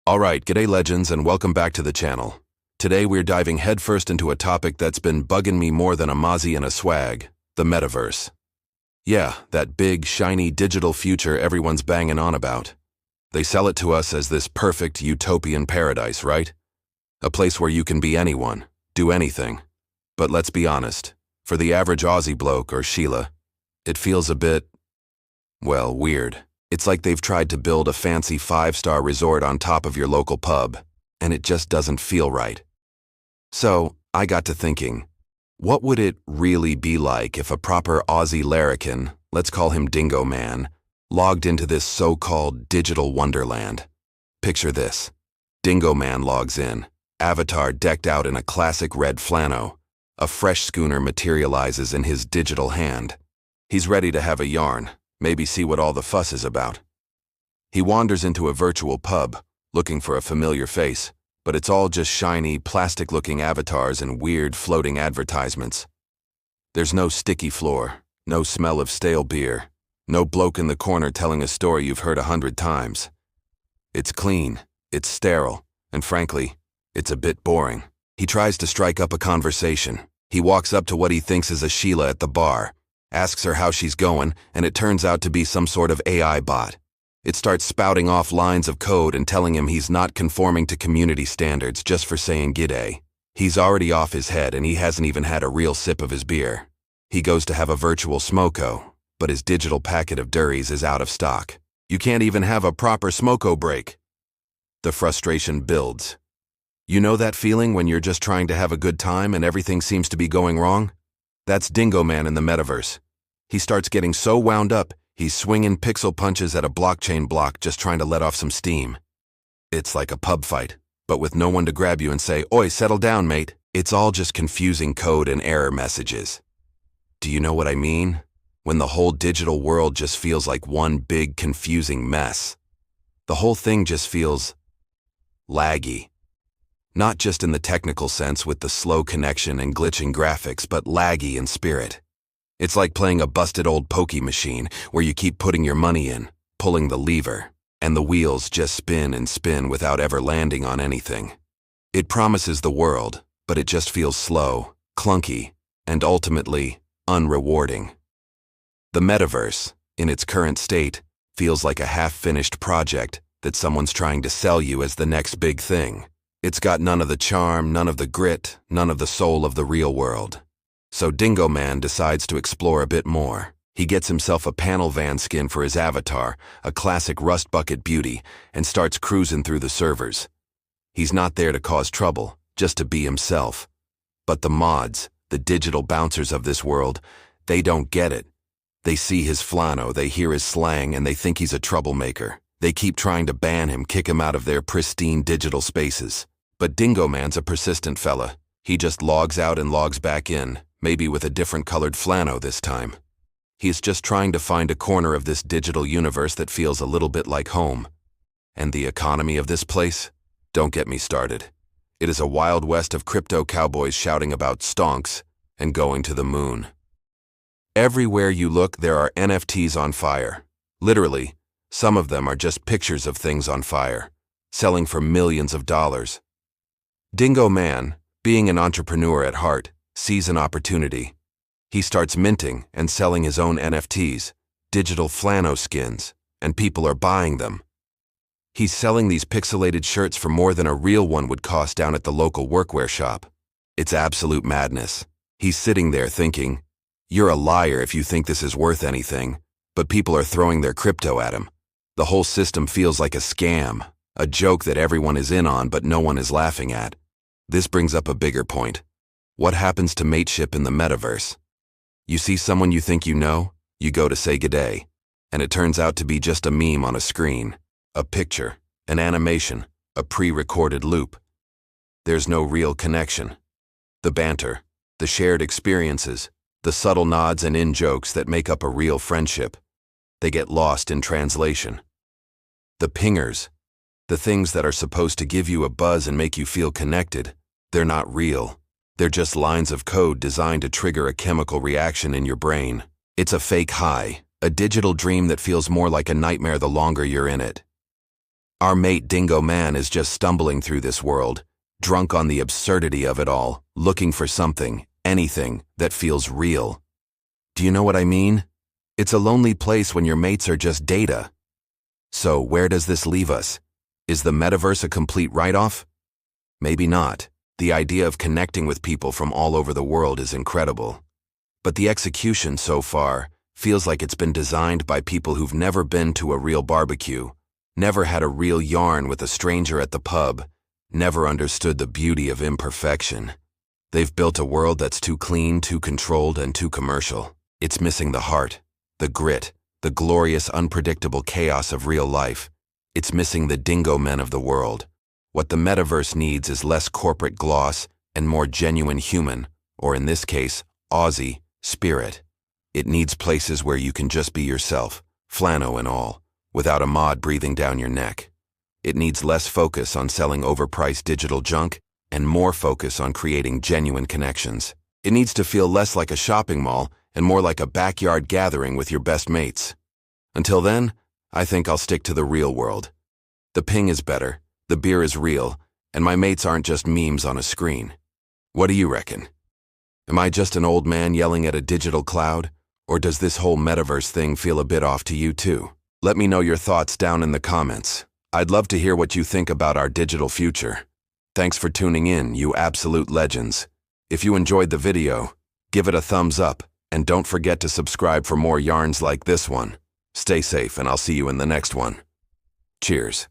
Alright, g'day legends and welcome back to the channel. Today we're diving headfirst into a topic that's been bugging me more than a mozzie and a swag, the metaverse. Yeah, that big, shiny digital future everyone's banging on about. They sell it to us as this perfect utopian paradise, right? A place where you can be anyone, do anything. But let's be honest, for the average Aussie bloke or Sheila, it feels a bit, well, weird. It's like they've tried to build a fancy 5-star resort on top of your local pub, and it just doesn't feel right. So, I got to thinking, what would it really be like if a proper Aussie larrikin, let's call him Dingo Man, logged into this so-called digital wonderland? Picture this. Dingo Man logs in, avatar decked out in a classic red flannel. A fresh schooner materializes in his digital hand. He's ready to have a yarn. Maybe see what all the fuss is about. He wanders into a virtual pub, looking for a familiar face, but it's all just shiny, plastic-looking avatars and weird floating advertisements. There's no sticky floor, no smell of stale beer, no bloke in the corner telling a story you've heard 100 times. It's clean, it's sterile, and frankly, it's a bit boring. He tries to strike up a conversation. He walks up to what he thinks is a Sheila at the bar, asks her how she's going, and it turns out to be some sort of AI bot. It starts spouting off lines of code and telling him he's not conforming to community standards just for saying g'day. He's already off his head and he hasn't even had a real sip of his beer. He goes to have a virtual smoko, but his digital packet of durries is out of stock. You can't even have a proper smoko break. The frustration builds. You know that feeling when you're just trying to have a good time and everything seems to be going wrong? That's Dingo Man in the metaverse. He starts getting so wound up, he's swinging pixel punches at a blockchain block just trying to let off some steam. It's like a pub fight, but with no one to grab you and say, "Oi, settle down, mate." It's all just confusing code and error messages. Do you know what I mean? When the whole digital world just feels like one big confusing mess. The whole thing just feels laggy. Not just in the technical sense with the slow connection and glitching graphics, but laggy in spirit. It's like playing a busted old pokey machine where you keep putting your money in, pulling the lever, and the wheels just spin and spin without ever landing on anything. It promises the world, but it just feels slow, clunky, and ultimately unrewarding. The metaverse, in its current state, feels like a half-finished project that someone's trying to sell you as the next big thing. It's got none of the charm, none of the grit, none of the soul of the real world. So Dingo Man decides to explore a bit more. He gets himself a panel van skin for his avatar, a classic rust bucket beauty, and starts cruising through the servers. He's not there to cause trouble, just to be himself. But the mods, the digital bouncers of this world, they don't get it. They see his flano, they hear his slang, and they think he's a troublemaker. They keep trying to ban him, kick him out of their pristine digital spaces. But Dingo Man's a persistent fella. He just logs out and logs back in, maybe with a different colored flano this time. He's just trying to find a corner of this digital universe that feels a little bit like home. And the economy of this place? Don't get me started. It is a wild west of crypto cowboys shouting about stonks and going to the moon. Everywhere you look, there are NFTs on fire. Literally, some of them are just pictures of things on fire, selling for millions of dollars. Dingo Man, being an entrepreneur at heart, sees an opportunity. He starts minting and selling his own NFTs, digital flano skins, and people are buying them. He's selling these pixelated shirts for more than a real one would cost down at the local workwear shop. It's absolute madness. He's sitting there thinking, you're a liar if you think this is worth anything, but people are throwing their crypto at him. The whole system feels like a scam, a joke that everyone is in on but no one is laughing at. This brings up a bigger point. What happens to mateship in the metaverse? You see someone you think you know, you go to say g'day, and it turns out to be just a meme on a screen, a picture, an animation, a pre-recorded loop. There's no real connection. The banter, the shared experiences, the subtle nods and in-jokes that make up a real friendship, they get lost in translation. The pingers, the things that are supposed to give you a buzz and make you feel connected, they're not real. They're just lines of code designed to trigger a chemical reaction in your brain. It's a fake high, a digital dream that feels more like a nightmare the longer you're in it. Our mate Dingo Man is just stumbling through this world, drunk on the absurdity of it all, looking for something, anything, that feels real. Do you know what I mean? It's a lonely place when your mates are just data. So where does this leave us? Is the metaverse a complete write-off? Maybe not. The idea of connecting with people from all over the world is incredible. But the execution so far feels like it's been designed by people who've never been to a real barbecue, never had a real yarn with a stranger at the pub, never understood the beauty of imperfection. They've built a world that's too clean, too controlled, and too commercial. It's missing the heart, the grit, the glorious, unpredictable chaos of real life. It's missing the dingo men of the world. What the metaverse needs is less corporate gloss and more genuine human, or in this case, Aussie, spirit. It needs places where you can just be yourself, flannel and all, without a mod breathing down your neck. It needs less focus on selling overpriced digital junk and more focus on creating genuine connections. It needs to feel less like a shopping mall and more like a backyard gathering with your best mates. Until then, I think I'll stick to the real world. The ping is better, the beer is real, and my mates aren't just memes on a screen. What do you reckon? Am I just an old man yelling at a digital cloud, or does this whole metaverse thing feel a bit off to you too? Let me know your thoughts down in the comments. I'd love to hear what you think about our digital future. Thanks for tuning in, you absolute legends. If you enjoyed the video, give it a thumbs up, and don't forget to subscribe for more yarns like this one. Stay safe, and I'll see you in the next one. Cheers.